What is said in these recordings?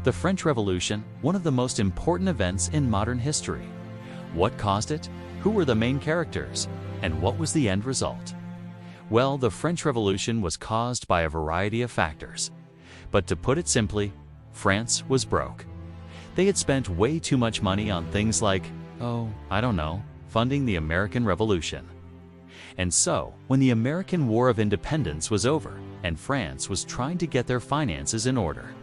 The French Revolution, one of the most important events in modern history. What caused it? Who were the main characters? And what was the end result? Well, the French Revolution was caused by a variety of factors. But to put it simply, France was broke. They had spent way too much money on things like, funding the American Revolution. And so, when the American War of Independence was over and France was trying to get their finances in order,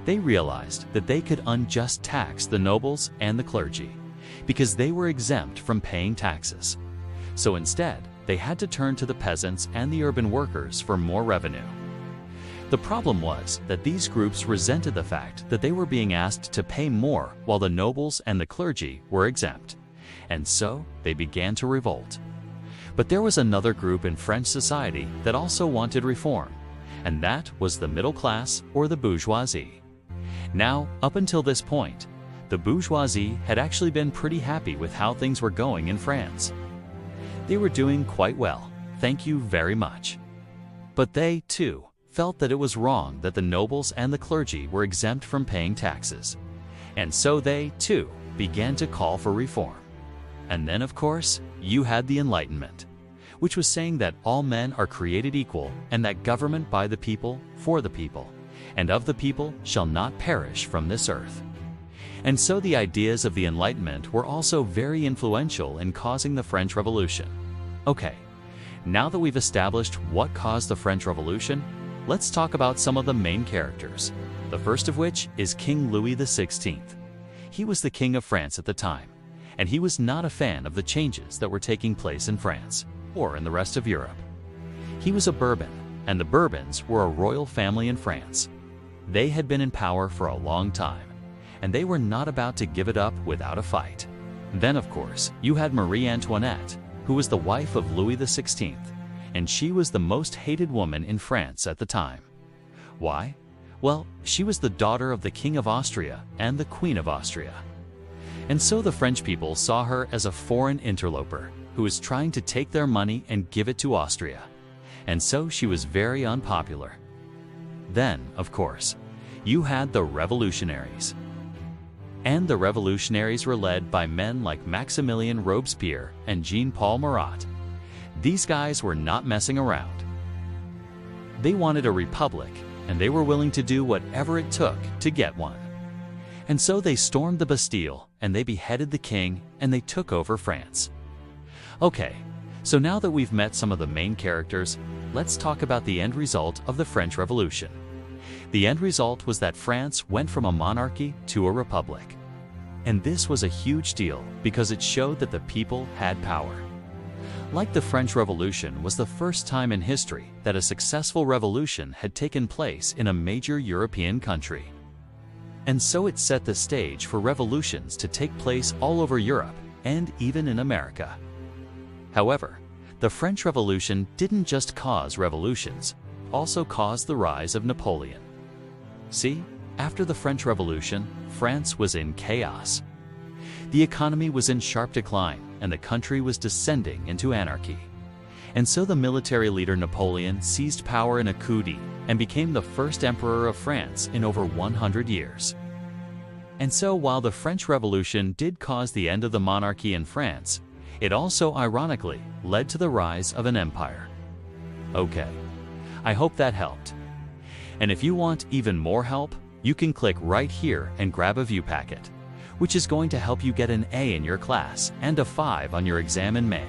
they realized that they could unjust tax the nobles and the clergy because they were exempt from paying taxes. So instead, they had to turn to the peasants and the urban workers for more revenue. The problem was that these groups resented the fact that they were being asked to pay more while the nobles and the clergy were exempt, and so they began to revolt. But there was another group in French society that also wanted reform, and that was the middle class or the bourgeoisie. Now, up until this point, the bourgeoisie had actually been pretty happy with how things were going in France. They were doing quite well, thank you very much. But they, too, felt that it was wrong that the nobles and the clergy were exempt from paying taxes. And so they, too, began to call for reform. And then, of course, you had the Enlightenment, which was saying that all men are created equal and that government by the people, for the people, and of the people shall not perish from this earth. And so the ideas of the Enlightenment were also very influential in causing the French Revolution. Okay, now that we've established what caused the French Revolution, let's talk about some of the main characters, the first of which is King Louis XVI. He was the king of France at the time, and he was not a fan of the changes that were taking place in France or in the rest of Europe. He was a Bourbon, and the Bourbons were a royal family in France. They had been in power for a long time, and they were not about to give it up without a fight. Then, of course, you had Marie Antoinette, who was the wife of Louis XVI, and she was the most hated woman in France at the time. Why? Well, she was the daughter of the King of Austria and the Queen of Austria. And so the French people saw her as a foreign interloper who was trying to take their money and give it to Austria. And so she was very unpopular. Then, of course, you had the revolutionaries. And the revolutionaries were led by men like Maximilien Robespierre and Jean-Paul Marat. These guys were not messing around. They wanted a republic, and they were willing to do whatever it took to get one. And so they stormed the Bastille, and they beheaded the king, and they took over France. Okay, so now that we've met some of the main characters, let's talk about the end result of the French Revolution. The end result was that France went from a monarchy to a republic. And this was a huge deal because it showed that the people had power. Like the French Revolution was the first time in history that a successful revolution had taken place in a major European country. And so it set the stage for revolutions to take place all over Europe and even in America. However, the French Revolution didn't just cause revolutions, also caused the rise of Napoleon. See, after the French Revolution, France was in chaos. The economy was in sharp decline and the country was descending into anarchy. And so the military leader Napoleon seized power in a coup d'etat and became the first emperor of France in over 100 years. And so while the French Revolution did cause the end of the monarchy in France, it also ironically led to the rise of an empire. Okay, I hope that helped. And if you want even more help, you can click right here and grab a view packet, which is going to help you get an A in your class and a 5 on your exam in May.